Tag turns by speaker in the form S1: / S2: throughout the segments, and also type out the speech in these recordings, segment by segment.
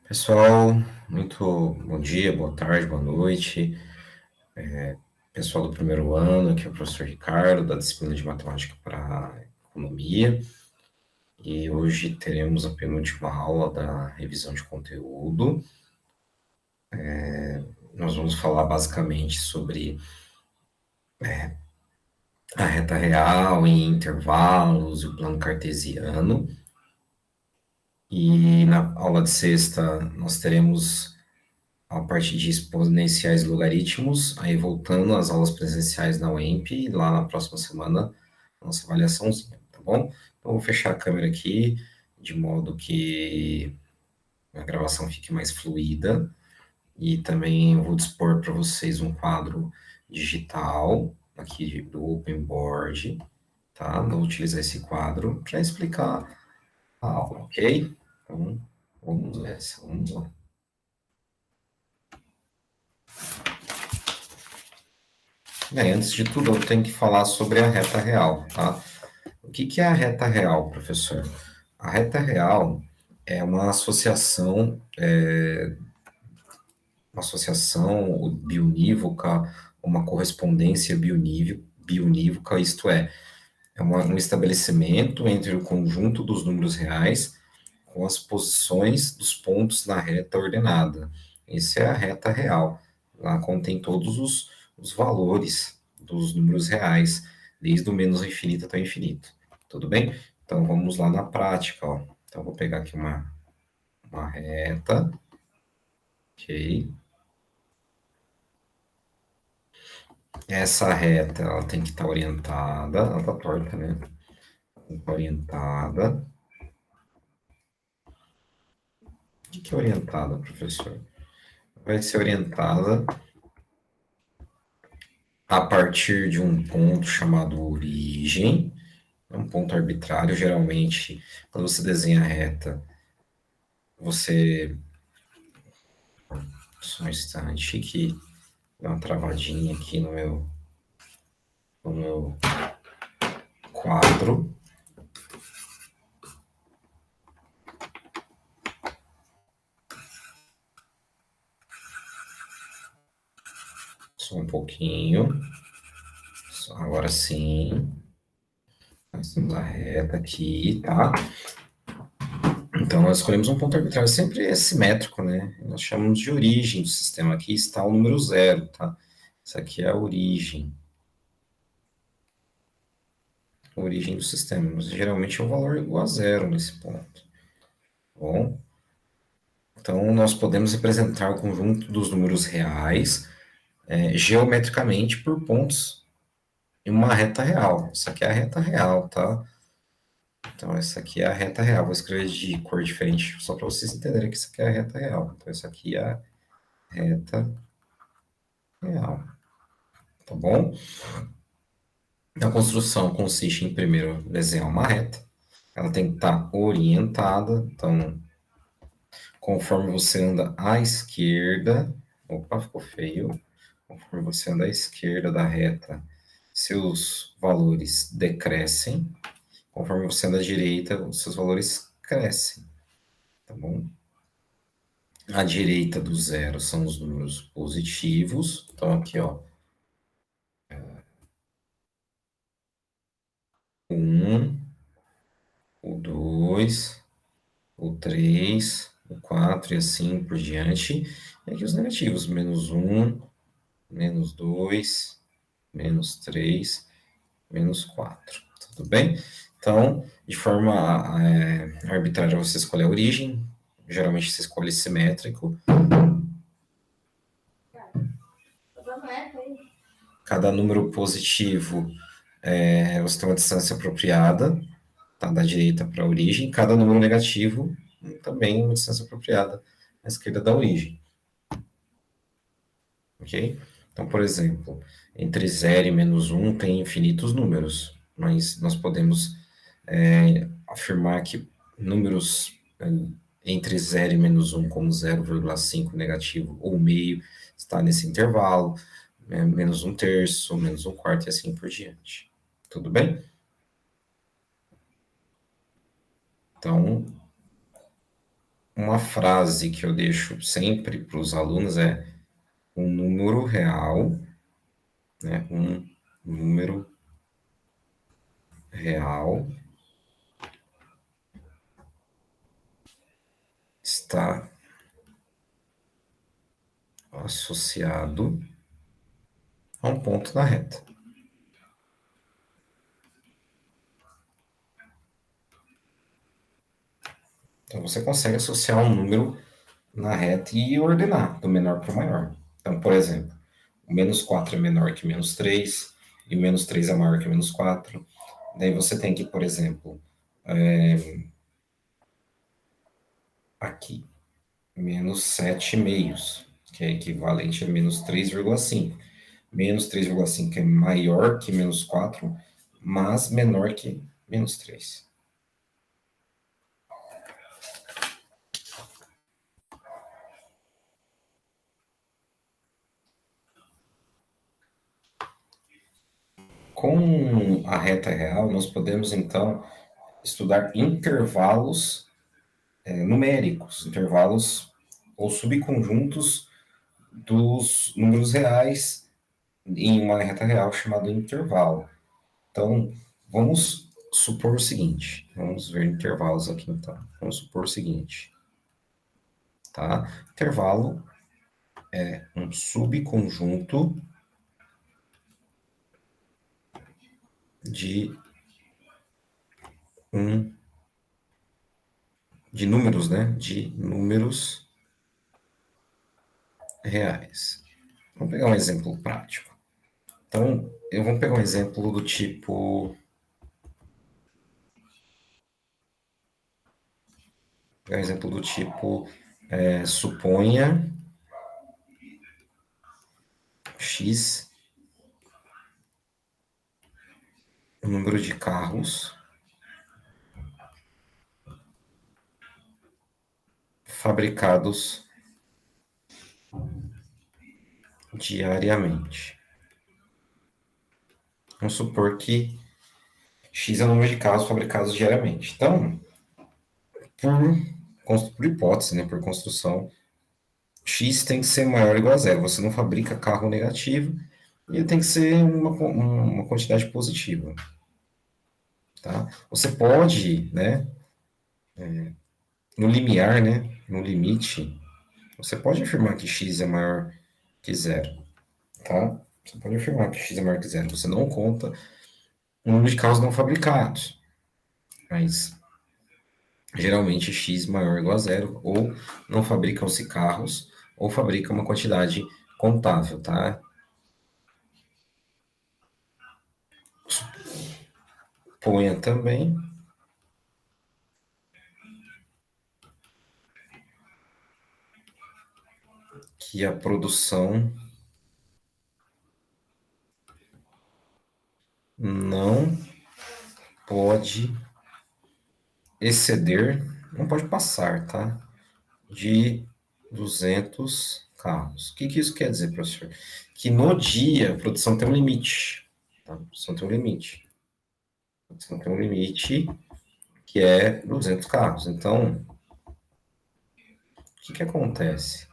S1: Pessoal, muito bom dia, boa tarde, boa noite. Pessoal do primeiro ano, aqui é o professor Ricardo, da disciplina de Matemática para Economia. E hoje teremos a penúltima aula da revisão de conteúdo. Nós vamos falar basicamente sobre a reta real em intervalos e o plano cartesiano. E na aula de sexta nós teremos a parte de exponenciais e logaritmos, aí voltando às aulas presenciais na UEMP, e lá na próxima semana, nossa avaliaçãozinha, tá bom? Então, vou fechar a câmera aqui, de modo que a gravação fique mais fluida, e também eu vou dispor para vocês um quadro digital, aqui do OpenBoard, tá? Vou utilizar esse quadro para explicar a aula, ok? Então, vamos nessa, vamos lá. Bem, antes de tudo, eu tenho que falar sobre a reta real, tá? O que é a reta real, professor? A reta real é uma associação bionívoca, uma correspondência bionívoca, isto é um estabelecimento entre o conjunto dos números reais com as posições dos pontos na reta ordenada. Essa é a reta real. Lá contém todos os valores dos números reais, desde o menos infinito até o infinito. Tudo bem? Então vamos lá na prática, ó. Então vou pegar aqui uma reta, ok? Essa reta ela tem que estar orientada, ela está torta, né? Tem que estar orientada. O que é orientada, professor? Vai ser orientada a partir de um ponto chamado origem, é um ponto arbitrário. Geralmente, quando você desenha a reta, você. Só um instante que dá uma travadinha aqui no meu quadro. Só um pouquinho. Agora sim. Nós temos a reta aqui, tá? Então, nós escolhemos um ponto arbitrário, sempre é simétrico, né? Nós chamamos de origem do sistema. Aqui está o número zero, tá? Isso aqui é a origem. A origem do sistema. Mas, geralmente é um valor igual a zero nesse ponto. Bom, então nós podemos representar o conjunto dos números reais geometricamente por pontos em uma reta real. Isso aqui é a reta real, tá? Então, essa aqui é a reta real. Vou escrever de cor diferente, só para vocês entenderem que isso aqui é a reta real. Então, isso aqui é a reta real, tá bom? A construção consiste em, primeiro, desenhar uma reta. Ela tem que estar orientada. Então, conforme você anda à esquerda... Opa, ficou feio. Conforme você anda à esquerda da reta, seus valores decrescem. Conforme você anda à direita, os seus valores crescem, tá bom? À direita do zero são os números positivos. Então, aqui, ó, o 1, o 2, o 3, o 4 e assim por diante. E aqui os negativos, menos 1, menos 2, menos 3, menos 4. Tudo bem? Então, de forma arbitrária, você escolhe a origem. Geralmente, você escolhe simétrico. Cada número positivo, você tem uma distância apropriada, tá? Da direita para a origem. Cada número negativo, também uma distância apropriada à esquerda da origem. Ok? Então, por exemplo, entre 0 e menos 1 tem infinitos números, mas nós podemos afirmar que números entre 0 e menos 1, como 0,5 negativo ou meio, está nesse intervalo, menos um terço, menos um quarto e assim por diante. Tudo bem? Então, uma frase que eu deixo sempre para os alunos é um número real, né? Um número real está associado a um ponto na reta. Então, você consegue associar um número na reta e ordenar do menor para o maior. Então, por exemplo, o menos 4 é menor que menos 3 e o menos 3 é maior que menos 4. Daí você tem que, por exemplo, aqui, menos 7 meios, que é equivalente a menos 3,5. Menos 3,5 é maior que menos 4, mas menor que menos 3. Com a reta real, nós podemos, então, estudar intervalos numéricos, intervalos ou subconjuntos dos números reais em uma reta real chamada intervalo. Então, vamos supor o seguinte, vamos ver intervalos aqui então. Vamos supor o seguinte, tá? Intervalo é um subconjunto de um de números, né? De números reais. Vamos pegar um exemplo prático. Então, eu vou pegar um exemplo do tipo, suponha x o número de carros fabricados diariamente. Vamos supor que x é o número de carros fabricados diariamente. Então, por hipótese, né, por construção, x tem que ser maior ou igual a zero. Você não fabrica carro negativo e ele tem que ser uma quantidade positiva. Tá? Você pode, né, no limiar, né, no limite, você pode afirmar que x é maior que zero. Tá? Você pode afirmar que x é maior que zero. Você não conta o número de carros não fabricados. Mas geralmente x maior ou igual a zero, ou não fabricam-se carros, ou fabrica uma quantidade contável, tá? Ponha também que a produção não pode exceder, não pode passar, tá? De 200 carros. O que que isso quer dizer, professor? Que no dia a produção tem um limite, tá? A produção tem um limite. A produção tem um limite que é 200 carros. Então, o que que acontece?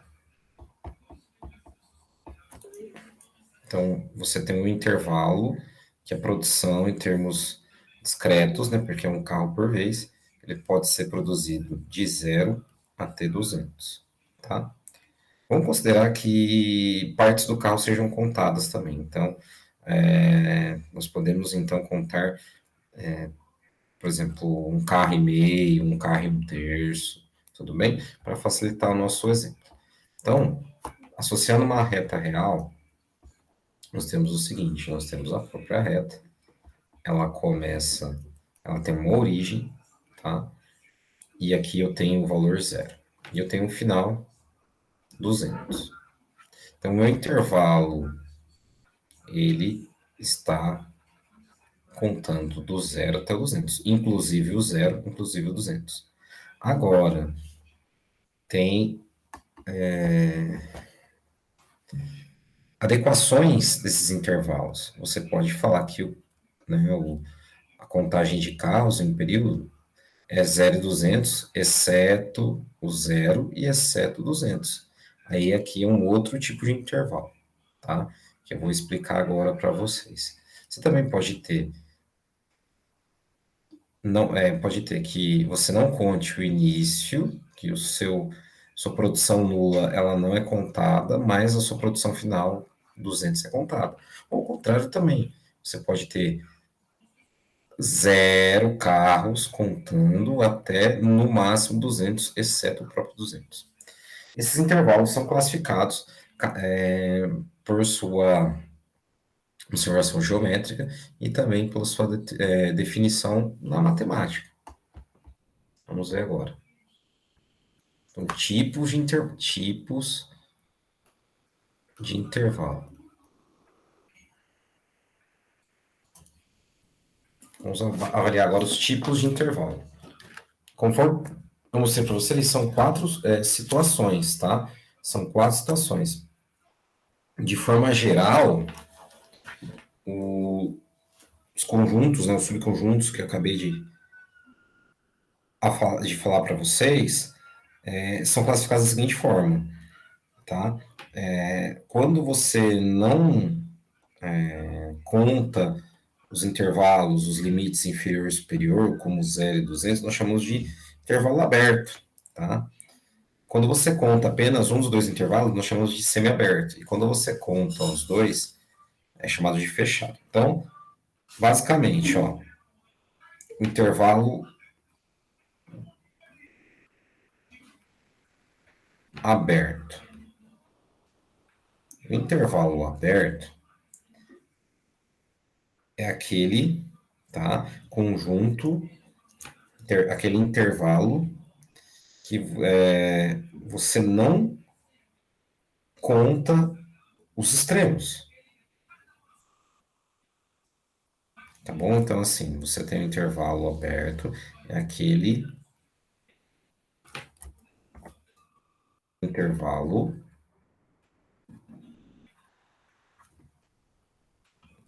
S1: Então, você tem um intervalo que a produção, em termos discretos, né, porque é um carro por vez, ele pode ser produzido de 0 até 200, tá? Vamos considerar que partes do carro sejam contadas também. Então, nós podemos, então, contar, por exemplo, um carro e meio, um carro e um terço, tudo bem? Para facilitar o nosso exemplo. Então, associando uma reta real, nós temos o seguinte, nós temos a própria reta, ela começa, ela tem uma origem, tá? E aqui eu tenho o valor zero. E eu tenho um final 200. Então, o meu intervalo, ele está contando do zero até o 200, inclusive o zero, inclusive o 200. Agora, tem adequações desses intervalos. Você pode falar que né, a contagem de carros em um período É 0 e 200, exceto o zero e exceto 200. Aí aqui é um outro tipo de intervalo, tá? Que eu vou explicar agora para vocês. Você também pode ter, não, pode ter que você não conte o início, que o sua produção nula ela não é contada, mas a sua produção final 200 é contada. Ou ao contrário também, você pode ter zero carros contando até no máximo 200, exceto o próprio 200. Esses intervalos são classificados por sua observação geométrica e também pela sua definição na matemática. Vamos ver agora. Então, tipos de intervalo. Vamos avaliar agora os tipos de intervalo. Conforme eu mostrei para vocês, são quatro situações, tá? São quatro situações. De forma geral, os conjuntos, né, os subconjuntos que eu acabei de falar para vocês, são classificados da seguinte forma, tá? Quando você não conta os intervalos, os limites inferior e superior, como 0 e 200, nós chamamos de intervalo aberto, tá? Quando você conta apenas um dos dois intervalos, nós chamamos de semiaberto. E quando você conta os dois, é chamado de fechado. Então, basicamente, ó, intervalo aberto. O intervalo aberto é aquele, tá, conjunto, aquele intervalo que você não conta os extremos, tá bom? Então, assim, você tem um intervalo aberto, é aquele intervalo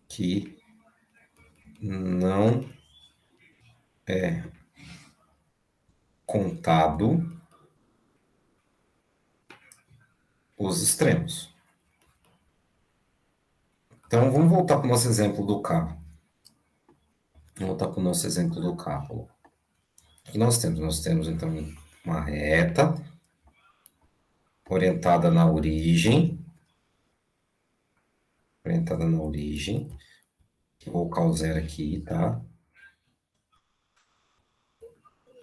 S1: que não é contado os extremos. Então, vamos voltar para o nosso exemplo do carro. Vamos voltar para o nosso exemplo do carro. O que nós temos? Nós temos, então, uma reta orientada na origem, vou colocar o zero aqui, tá?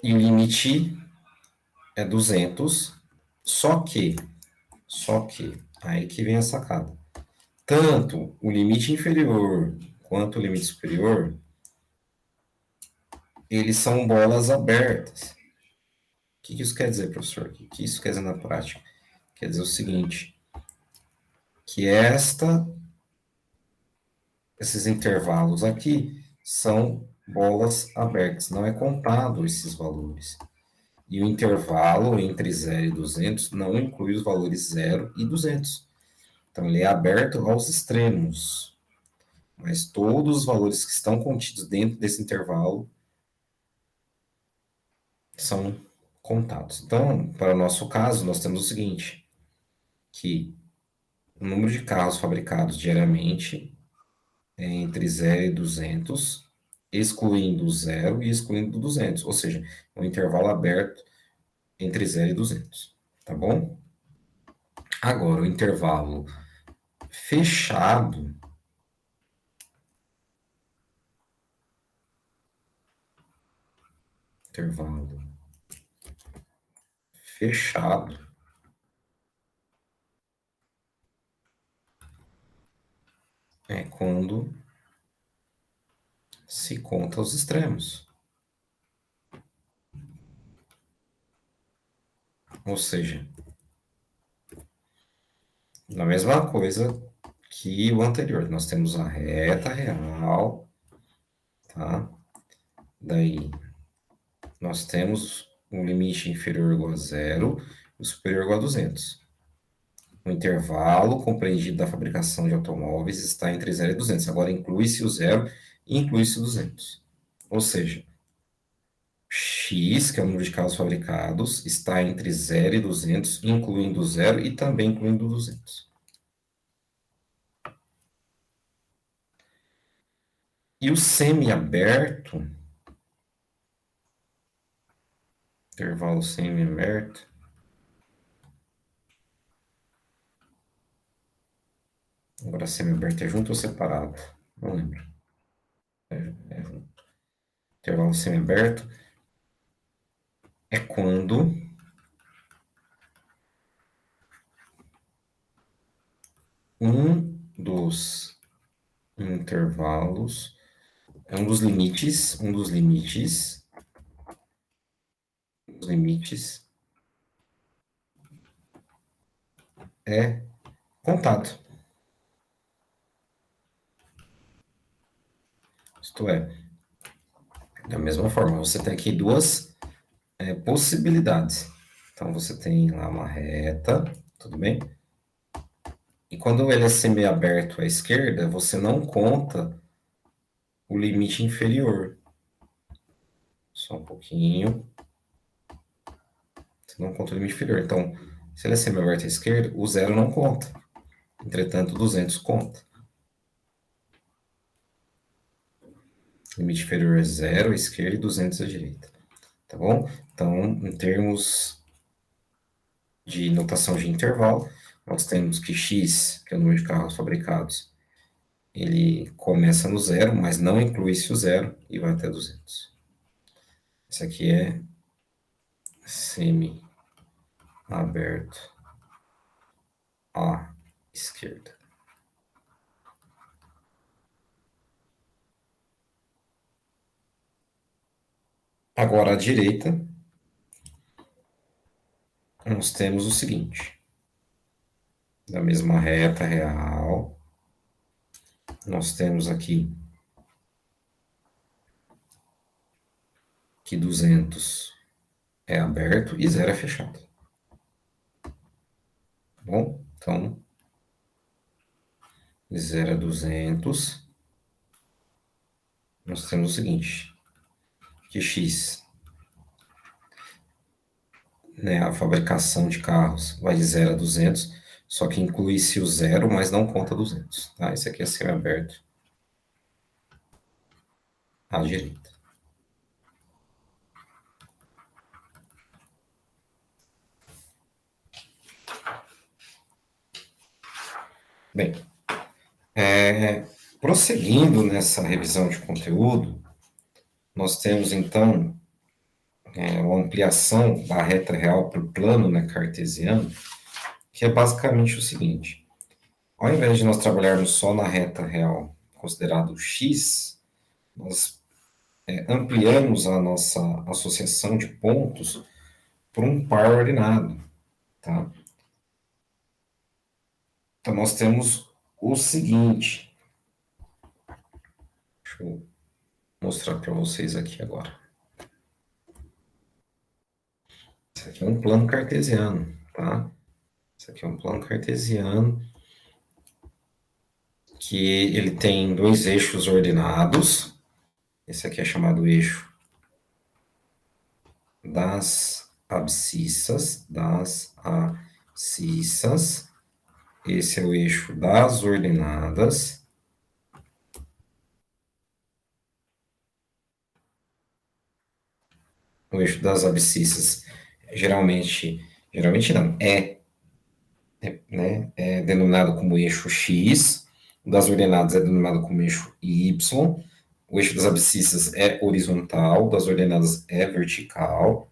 S1: E o limite é 200, só que, aí que vem a sacada. Tanto o limite inferior quanto o limite superior, eles são bolas abertas. O que isso quer dizer, professor? O que isso quer dizer na prática? Quer dizer o seguinte, que esses intervalos aqui são bolas abertas, não é contado esses valores. E o intervalo entre 0 e 200 não inclui os valores 0 e 200. Então, ele é aberto aos extremos. Mas todos os valores que estão contidos dentro desse intervalo são contados. Então, para o nosso caso, nós temos o seguinte, que o número de carros fabricados diariamente é entre 0 e 200, excluindo o 0 e excluindo o 200. Ou seja, um intervalo aberto entre 0 e 200. Tá bom? Agora, o intervalo fechado, intervalo fechado é quando se conta os extremos. Ou seja, a mesma coisa que o anterior. Nós temos a reta real, tá? Daí, nós temos um limite inferior ou igual a zero e o superior igual a 200. O intervalo compreendido da fabricação de automóveis está entre 0 e 200. Agora, inclui-se o zero e inclui-se o 200. Ou seja, X, que é o número de carros fabricados, está entre 0 e 200, incluindo 0 e também incluindo 200. E o semi-aberto, intervalo semi-aberto, agora semi-aberto é junto ou separado? Não lembro. É junto. Intervalo semi-aberto é quando um dos intervalos, um dos limites é contado. Isto é, da mesma forma, você tem aqui duas possibilidades. Então, você tem lá uma reta, tudo bem? E quando ele é semi-aberto à esquerda, você não conta o limite inferior. Só um pouquinho. Você não conta o limite inferior. Então, se ele é semi-aberto à esquerda, o zero não conta. Entretanto, 200 conta. Limite inferior é zero à esquerda e 200 à direita. Tá bom? Então, em termos de notação de intervalo, nós temos que x, que é o número de carros fabricados, ele começa no zero, mas não inclui-se o zero e vai até 200. Esse aqui é semi-aberto à esquerda. Agora, à direita, nós temos o seguinte. Da mesma reta real, nós temos aqui que 200 é aberto e 0 é fechado. Tá bom? Então, de 0 a 200, nós temos o seguinte, que x, né, a fabricação de carros vai de 0 a 200, só que inclui-se o 0, mas não conta 200. Tá? Esse aqui é semi-aberto à direita. Bem, prosseguindo nessa revisão de conteúdo, nós temos então uma ampliação da reta real para o plano, né, cartesiano, que é basicamente o seguinte: ao invés de nós trabalharmos só na reta real considerado x, nós ampliamos a nossa associação de pontos por um par ordenado, tá? Então nós temos o seguinte, deixa eu mostrar para vocês aqui agora. Esse aqui é um plano cartesiano, tá? Esse aqui é um plano cartesiano que ele tem dois eixos ordenados. Esse aqui é chamado eixo das abscissas, Esse é o eixo das ordenadas. O eixo das abscissas geralmente não, é denominado como eixo x, o das ordenadas é denominado como eixo y, o eixo das abscissas é horizontal, o das ordenadas é vertical,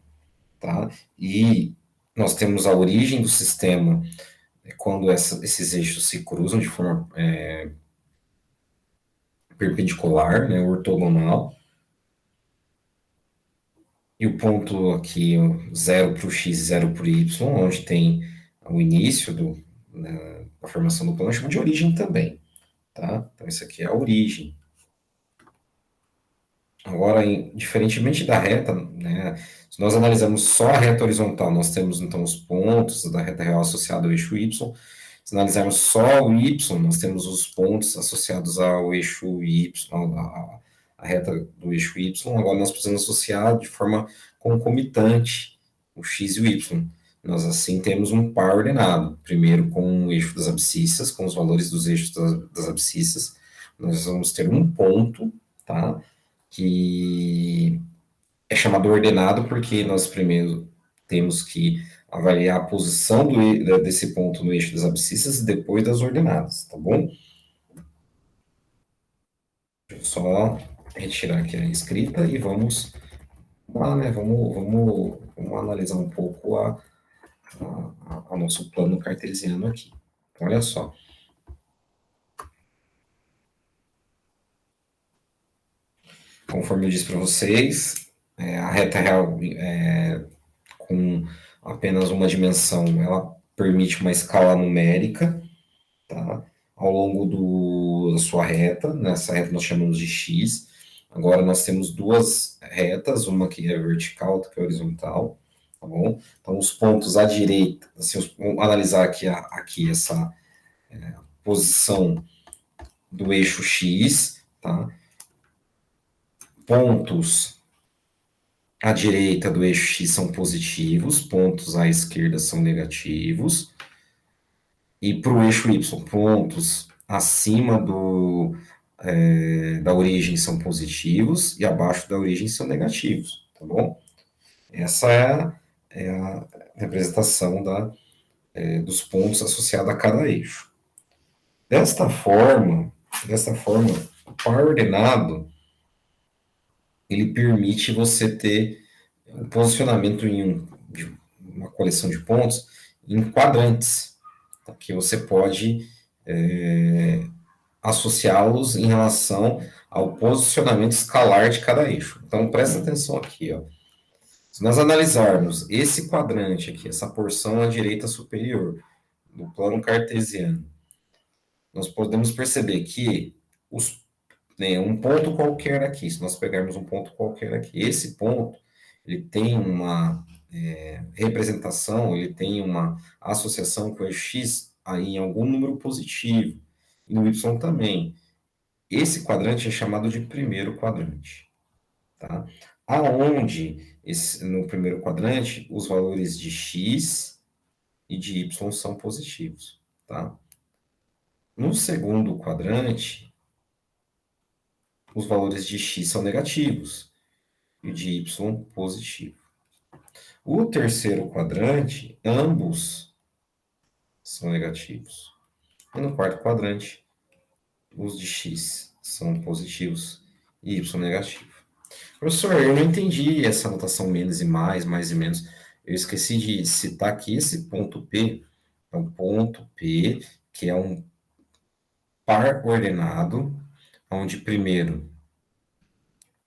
S1: tá? E nós temos a origem do sistema quando esses eixos se cruzam de forma perpendicular, né, ortogonal, e o ponto aqui, 0 para o x e 0 para o y, onde tem o início da formação do plano, chama de origem também, tá? Então, isso aqui é a origem. Agora, diferentemente da reta, né, se nós analisamos só a reta horizontal, nós temos, então, os pontos da reta real associado ao eixo y. Se analisarmos só o y, nós temos os pontos associados ao eixo y, a reta do eixo y, agora nós precisamos associar de forma concomitante o x e o y. Nós, assim, temos um par ordenado, primeiro com o eixo das abscissas, com os valores dos eixos das abscissas, nós vamos ter um ponto, tá? Que é chamado ordenado porque nós primeiro temos que avaliar a posição desse ponto no eixo das abscissas e depois das ordenadas, tá bom? Deixa eu só retirar aqui a escrita e vamos lá, né? Vamos analisar um pouco o nosso plano cartesiano aqui. Então, olha só. Conforme eu disse para vocês, a reta real com apenas uma dimensão, ela permite uma escala numérica, tá? Ao longo da sua reta, nessa reta nós chamamos de x. Agora nós temos duas retas, uma que é vertical, outra que é horizontal, tá bom? Então os pontos à direita, assim, vamos analisar aqui essa posição do eixo x, tá? Pontos à direita do eixo x são positivos, pontos à esquerda são negativos. E para o eixo y, pontos acima da origem são positivos e abaixo da origem são negativos, tá bom? Essa é a representação dos pontos associados a cada eixo. Desta forma, o par ordenado ele permite você ter um posicionamento de uma coleção de pontos em quadrantes, tá? Que você pode associá-los em relação ao posicionamento escalar de cada eixo. Então, presta atenção aqui, ó. Se nós analisarmos esse quadrante aqui, essa porção à direita superior do plano cartesiano, nós podemos perceber que um ponto qualquer aqui, se nós pegarmos um ponto qualquer aqui, esse ponto, ele tem uma representação, ele tem uma associação com o eixo x aí em algum número positivo, e no y também. Esse quadrante é chamado de primeiro quadrante, tá? Aonde, no primeiro quadrante, os valores de x e de y são positivos, tá? No segundo quadrante, os valores de x são negativos e de y positivo. O terceiro quadrante, ambos são negativos. E no quarto quadrante, os de x são positivos e y negativo. Professor, eu não entendi essa notação menos e mais e menos. Eu esqueci de citar que esse ponto P é um ponto P, que é um par ordenado, onde primeiro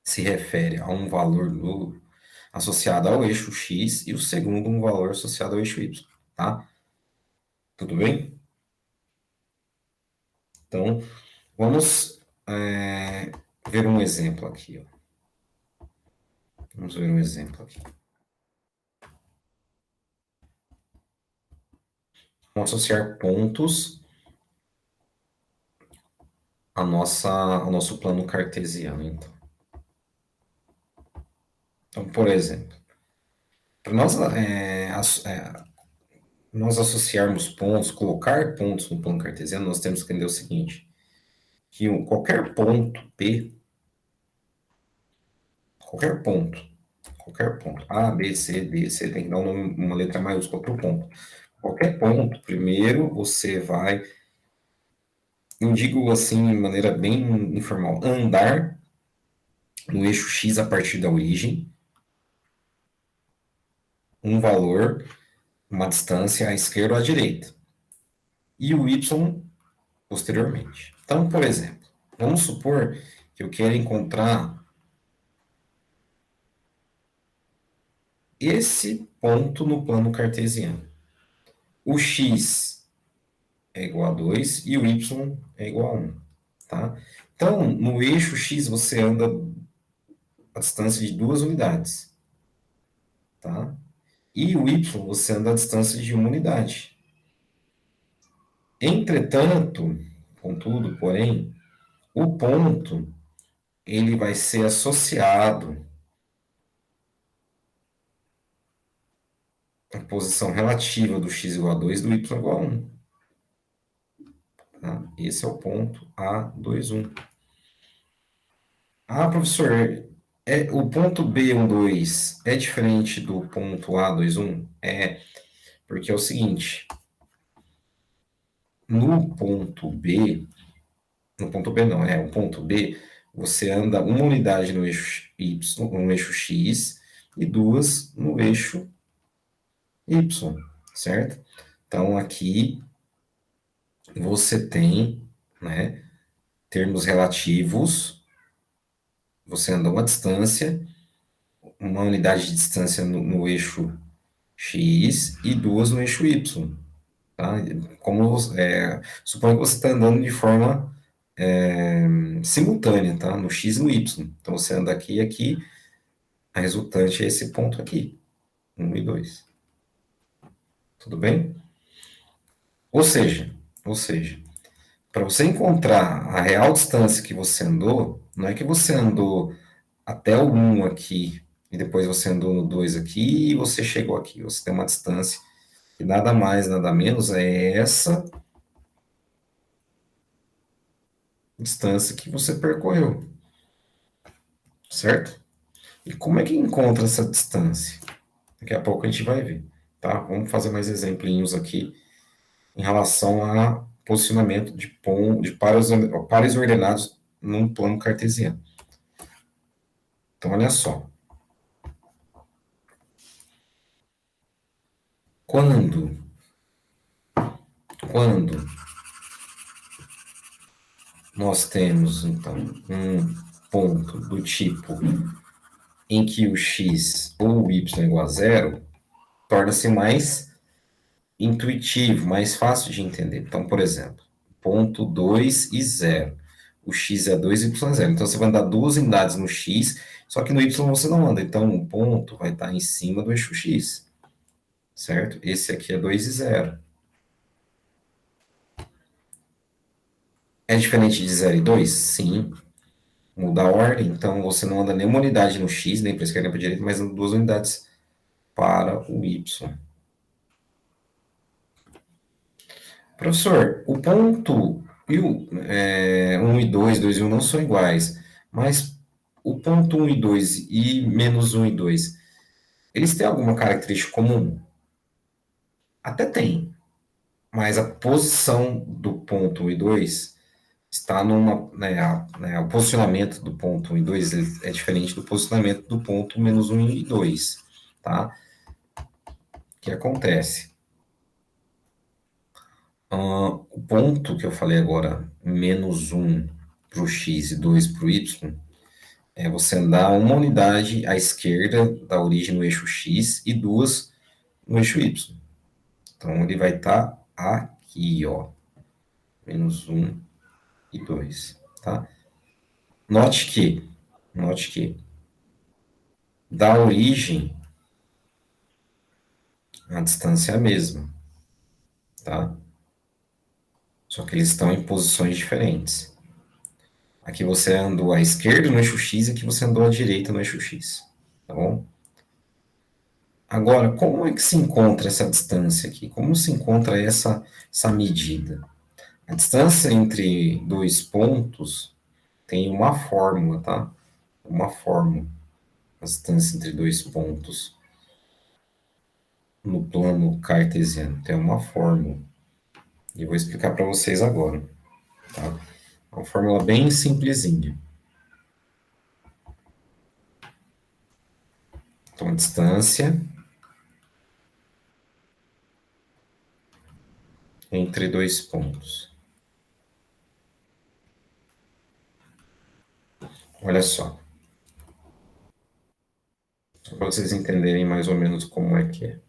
S1: se refere a um valor associado ao eixo x e o segundo um valor associado ao eixo y, tá? Tudo bem? Então, vamos ver um exemplo aqui, ó. Vamos ver um exemplo aqui. Vamos associar pontos ao nosso plano cartesiano, então. Então, por exemplo, para nós associarmos pontos, colocar pontos no plano cartesiano, nós temos que entender o seguinte, que qualquer ponto P, qualquer ponto, A, B, C, D, C, tem que dar uma letra maiúscula para o ponto. Qualquer ponto, primeiro você vai, eu digo assim, de maneira bem informal, andar no eixo X a partir da origem, um valor, uma distância à esquerda ou à direita, e o Y posteriormente. Então, por exemplo, vamos supor que eu quero encontrar esse ponto no plano cartesiano. O x é igual a 2 e o y é igual a 1. Tá? Então, no eixo x você anda a distância de 2 unidades. Tá? E o y você anda a distância de 1 unidade. Entretanto, contudo, porém, o ponto ele vai ser associado à posição relativa do x igual a 2 do y igual a 1. Tá? Esse é o ponto A21. Ah, professor, o ponto B12 é diferente do ponto A21? É, porque é o seguinte, no ponto B, no ponto B não, o ponto B, você anda uma unidade no eixo Y, no eixo X, e duas no eixo Y, certo? Então, aqui você tem, né, termos relativos, você anda uma distância, uma unidade de distância no eixo X e duas no eixo Y, tá? Como, suponha que você está andando de forma simultânea, tá? No X e no Y. Então, você anda aqui e aqui, a resultante é esse ponto aqui, 1 e 2. Tudo bem? Ou seja, para você encontrar a real distância que você andou, não é que você andou até o 1 aqui, e depois você andou no 2 aqui, e você chegou aqui. Você tem uma distância, e nada mais, nada menos, é essa distância que você percorreu, certo? E como é que encontra essa distância? Daqui a pouco a gente vai ver, tá? Vamos fazer mais exemplinhos aqui em relação a posicionamento de pares ordenados num plano cartesiano. Então, olha só. Quando nós temos, então, um ponto do tipo em que o x ou o y é igual a zero, torna-se mais intuitivo, mais fácil de entender. Então, por exemplo, ponto 2 e 0. O x é 2 e y é 0. Então, você vai andar duas unidades no x, só que no y você não anda. Então, o ponto vai estar em cima do eixo x, certo? Esse aqui é 2 e 0. É diferente de 0 e 2? Sim. Muda a ordem, então você não anda nenhuma unidade no x, nem para a esquerda nem para a direita, mas anda duas unidades para o y. Professor, o ponto 1 e 2, 2 e 1 não são iguais, mas o ponto 1 e 2 e menos 1 e 2, eles têm alguma característica comum? Até tem, mas a posição do ponto 1 e 2 está numa, o posicionamento do ponto 1 e 2 é diferente do posicionamento do ponto menos 1 e 2, tá? O que acontece? O ponto que eu falei agora, menos 1 para o x e 2 para o y, é você andar uma unidade à esquerda da origem no eixo x e duas no eixo y. Então, ele vai estar aqui, ó, menos 1 e 2, tá? Note que da origem, a distância é a mesma, tá? Só que eles estão em posições diferentes. Aqui você andou à esquerda no eixo x e aqui você andou à direita no eixo x, tá bom? Agora, como é que se encontra essa distância aqui? Como se encontra essa medida? A distância entre dois pontos tem uma fórmula, tá? Uma fórmula. A distância entre dois pontos no plano cartesiano tem uma fórmula. E eu vou explicar para vocês agora, tá? Uma fórmula bem simplesinha. Então, a distância entre dois pontos. Olha só. Só para vocês entenderem mais ou menos como é que é.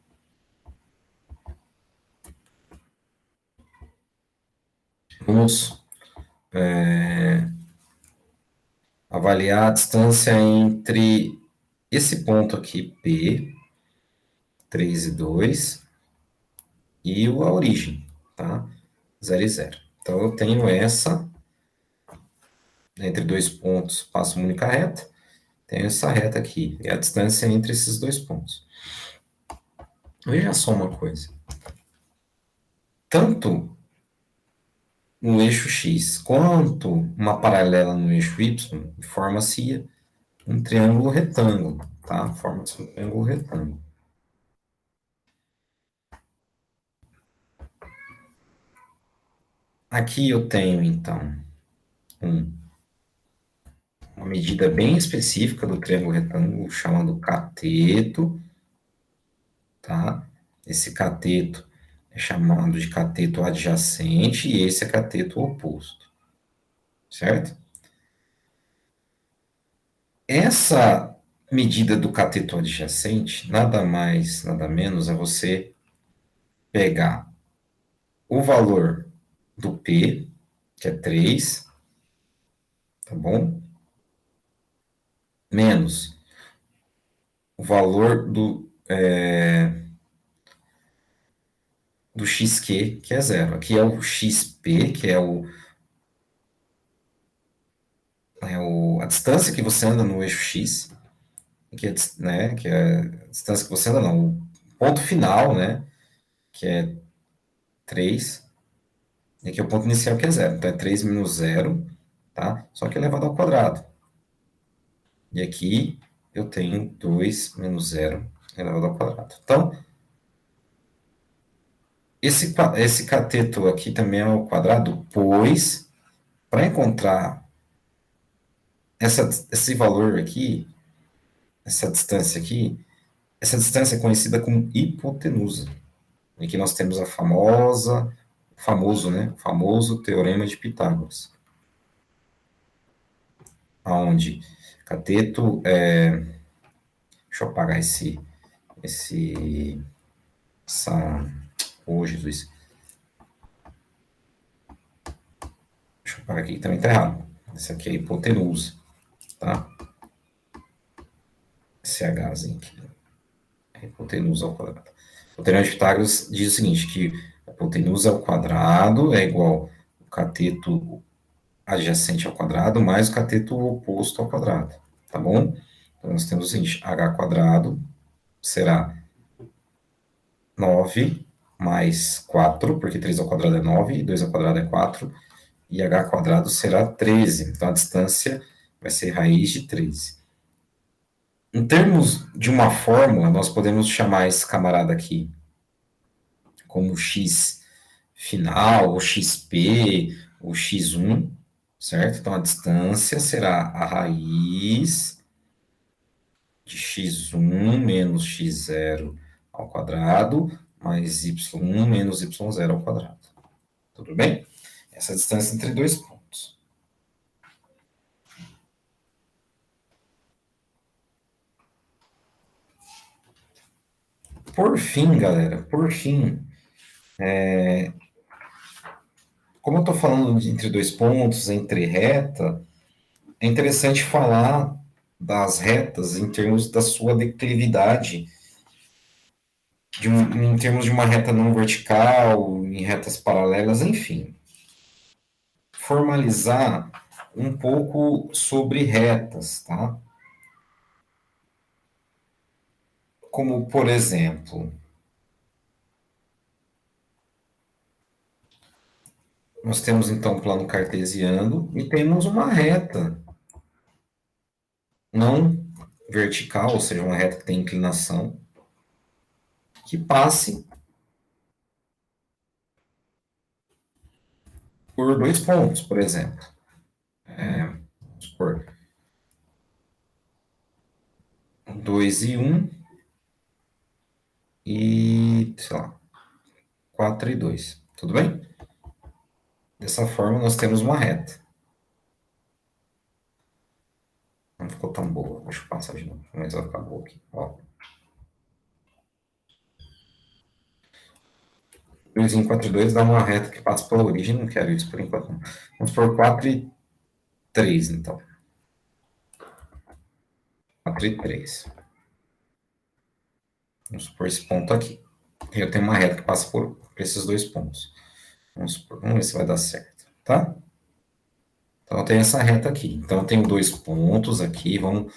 S1: Vamos avaliar a distância entre esse ponto aqui, P, 3 e 2, e a origem, tá? 0 e 0. Então, eu tenho essa entre dois pontos passa uma única reta, tenho essa reta aqui, é a distância entre esses dois pontos. Veja só uma coisa. Tanto no eixo X quanto uma paralela no eixo Y, forma-se um triângulo retângulo, tá? Forma-se um triângulo retângulo. Aqui eu tenho, então, uma medida bem específica do triângulo retângulo, chamado cateto, tá? Esse cateto é chamado de cateto adjacente e esse é cateto oposto, certo? Essa medida do cateto adjacente, nada mais, nada menos, é você pegar o valor do P, que é 3, tá bom? Menos o valor do xq, que é zero. Aqui é o xp, que a distância que você anda no eixo x, que é a distância que você anda, não, o ponto final, né, que é 3, e aqui é o ponto inicial, que é zero. Então, é 3 menos zero, tá? Só que elevado ao quadrado. E aqui eu tenho 2 menos zero elevado ao quadrado. Então, esse cateto aqui também é ao quadrado, pois, para encontrar esse valor aqui, essa distância aqui, essa distância é conhecida como hipotenusa. E aqui nós temos o famoso teorema de Pitágoras, onde cateto deixa eu apagar esse, essa, oh, Jesus, deixa eu apagar aqui que também está errado. Esse aqui é hipotenusa, tá? Esse Hzinho aqui, é hipotenusa ao quadrado. O teorema de Pitágoras diz o seguinte, que a hipotenusa ao quadrado é igual ao cateto adjacente ao quadrado mais o cateto oposto ao quadrado, tá bom? Então, nós temos o seguinte, h quadrado será 9 mais 4, porque 3 ao quadrado é 9, 2 ao quadrado é 4, e h quadrado será 13. Então, a distância vai ser raiz de 13. Em termos de uma fórmula, nós podemos chamar esse camarada aqui como x final, ou xp, ou x1, certo? Então, a distância será a raiz de x1 menos x0 ao quadrado, mais y1 menos y0 ao quadrado. Tudo bem? Essa é a distância entre dois pontos. Por fim, galera, como eu estou falando entre dois pontos, entre reta, é interessante falar das retas em termos da sua declividade, em termos de uma reta não vertical, em retas paralelas, enfim. Formalizar um pouco sobre retas, tá? Como, por exemplo, nós temos então um plano cartesiano e temos uma reta não vertical, ou seja, uma reta que tem inclinação, que passe por dois pontos, por exemplo. Vamos supor, 2 e 1 e, sei lá, 4 e 2. Tudo bem? Dessa forma, nós temos uma reta. Não ficou tão boa. Deixa eu passar de novo, mas ela acabou aqui. Ó. 2 em 4 e 2 dá uma reta que passa pela origem. Não quero isso por enquanto. Não. Vamos por 4 e 3, então. 4 e 3. Vamos supor esse ponto aqui. Eu tenho uma reta que passa por esses dois pontos. Vamos ver se vai dar certo, tá? Então, eu tenho essa reta aqui. Então, eu tenho dois pontos aqui, vamos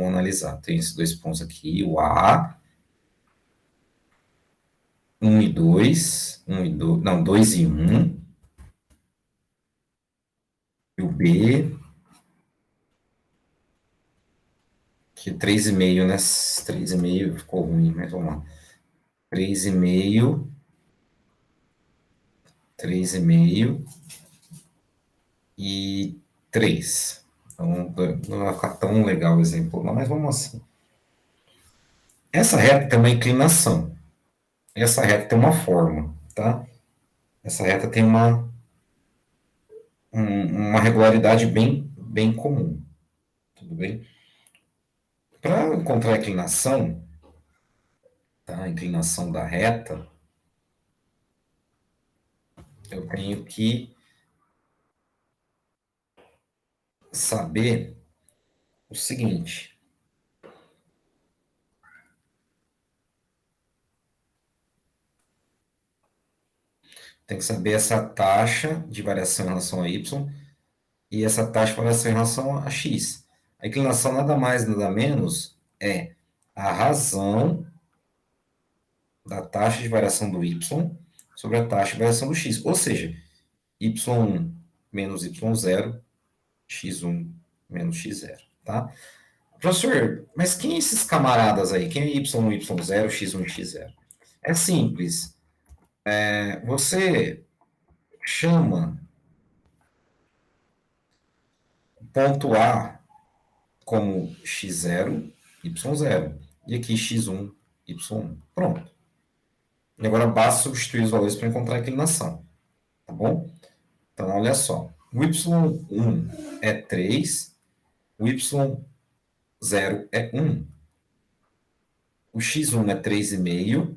S1: analisar. Tem esses dois pontos aqui, o A, um e 2, não, 2 e um, e o B, que é 3,5, né? 3,5 ficou ruim, mas vamos lá. 3,5, 3,5 e 3. Então, não vai ficar tão legal o exemplo, não, mas vamos assim. Essa reta tem uma inclinação. Essa reta tem uma forma, tá? Essa reta tem uma regularidade bem comum, tudo bem? Para encontrar a inclinação, tá? A inclinação da reta, eu tenho que saber o seguinte: tem que saber essa taxa de variação em relação a y e essa taxa de variação em relação a x. A inclinação nada mais, nada menos é a razão da taxa de variação do y sobre a taxa de variação do x. Ou seja, y1 menos y0, x1 menos x0, tá? Professor, mas quem é esses camaradas aí? Quem é y1, y0, x1 e x0? É simples. Você chama ponto A como x0, y0. E aqui x1, y1. Pronto. E agora basta substituir os valores para encontrar a inclinação. Tá bom? Então, olha só. O y1 é 3, o y0 é 1. O x1 é 3,5,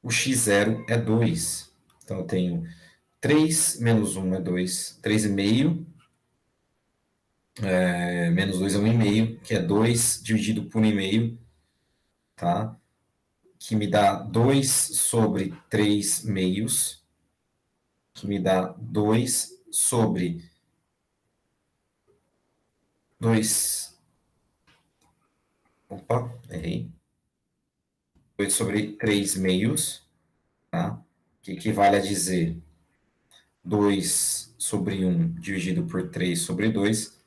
S1: o x0 é 2. Então, eu tenho 3 menos 1 é 2, 3,5, menos 2 é 1,5, que é 2 dividido por 1,5, tá? Que me dá 2 sobre 3 meios, que me dá 2 sobre 2. Opa, errei. 2 sobre 3 meios, tá? Que equivale a dizer 2 sobre 1 dividido por 3 sobre 2,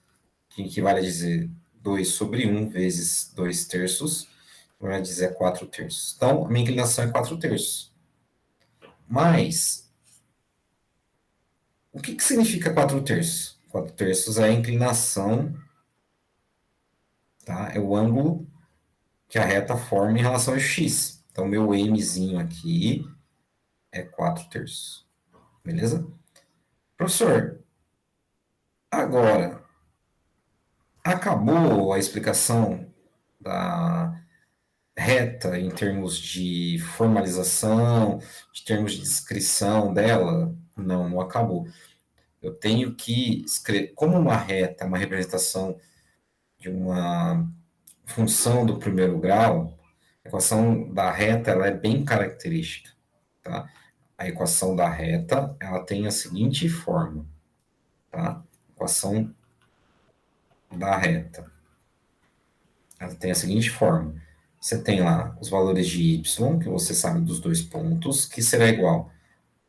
S1: que equivale a dizer 2 sobre 1 vezes 2 terços, vai dizer 4 terços. Então, a minha inclinação é 4 terços. Mas, o que significa 4 terços? 4 terços é a inclinação, tá? É o ângulo que a reta forma em relação ao x. Então, meu mzinho aqui é 4 terços. Beleza? Professor, agora, acabou a explicação da reta em termos de formalização, de termos de descrição dela? Não, não acabou. Eu tenho que escrever, como uma reta é uma representação de uma função do primeiro grau, a equação da reta ela é bem característica, tá? A equação da reta ela tem a seguinte forma, tá? Equação da reta ela tem a seguinte forma: você tem lá os valores de y, que você sabe dos dois pontos, que será igual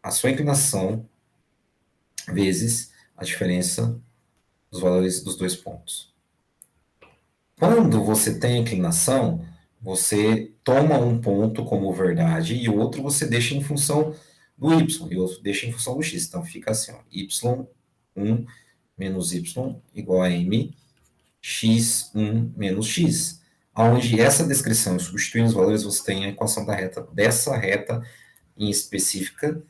S1: a sua inclinação vezes a diferença dos valores dos dois pontos. Quando você tem a inclinação, você toma um ponto como verdade e o outro você deixa em função do y e o outro deixa em função do x. Então fica assim, ó, y1 menos y igual a m, x1 menos x. Onde essa descrição, substituindo os valores, você tem a equação da reta, dessa reta em específica,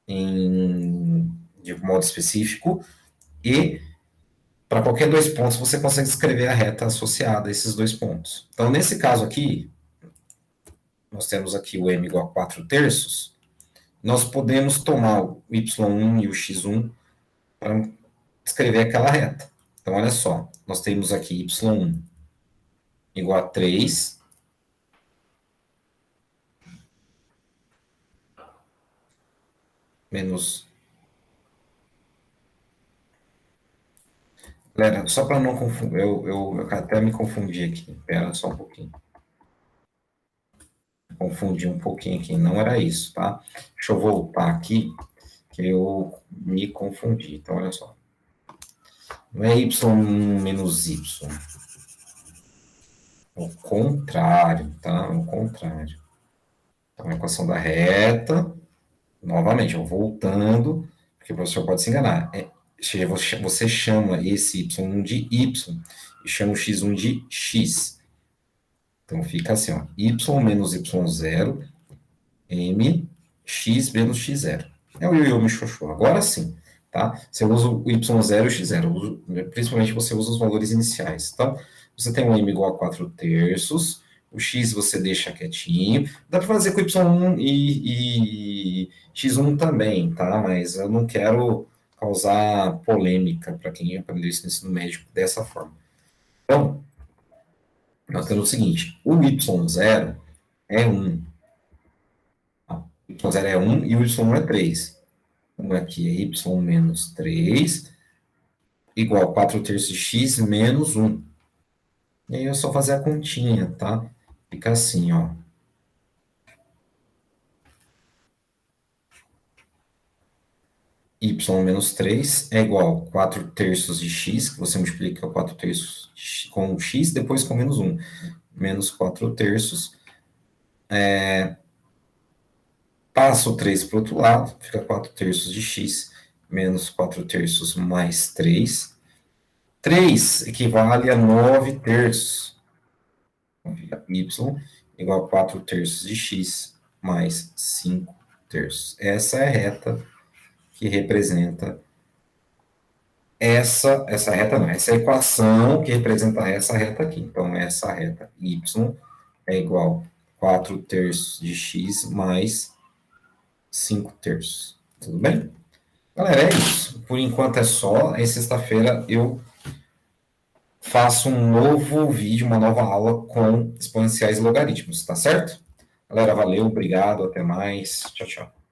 S1: de modo específico, e para qualquer dois pontos você consegue escrever a reta associada a esses dois pontos. Então, nesse caso aqui, nós temos aqui o m igual a 4 terços, nós podemos tomar o y1 e o x1 para escrever aquela reta. Então, olha só, nós temos aqui y1 igual a 3 menos Galera, só para não confundir, eu até me confundi aqui. Espera só um pouquinho. Confundi um pouquinho aqui, não era isso, tá? Deixa eu voltar aqui, que eu me confundi. Então, olha só. Não é y menos y. É o contrário, tá? É o contrário. Então, a equação da reta, novamente, eu voltando, porque o professor pode se enganar. Você chama esse y1 de y e chama o x1 de x. Então, fica assim, ó, y menos y0 m x menos x0. É o ioiô me xoxô. Agora sim, tá? Você usa o y0 e o x0. Principalmente você usa os valores iniciais. Então, você tem um m igual a 4 terços. O x você deixa quietinho. Dá para fazer com y1 e x1 também, tá? Mas eu não quero causar polêmica para quem aprendeu isso no ensino médio dessa forma. Então, nós temos o seguinte: o y0 é 1. O y0 é 1 e o y1 é 3. Então, aqui é y menos 3 igual a 4 terços de x menos 1. E aí é só fazer a continha, tá? Fica assim, ó. Y menos 3 é igual a 4 terços de x, que você multiplica 4 terços com x, depois com menos 1. Menos 4 terços. Passa o 3 para o outro lado, fica 4 terços de x menos 4 terços mais 3. 3 equivale a 9 terços. Então, fica y igual a 4 terços de x mais 5 terços. Essa é a reta que representa essa reta não, essa equação que representa essa reta aqui. Então, essa reta y é igual a 4 terços de x mais 5 terços. Tudo bem? Galera, é isso. Por enquanto é só. Aí, sexta-feira, eu faço um novo vídeo, uma nova aula com exponenciais e logaritmos, tá certo? Galera, valeu, obrigado, até mais. Tchau, tchau.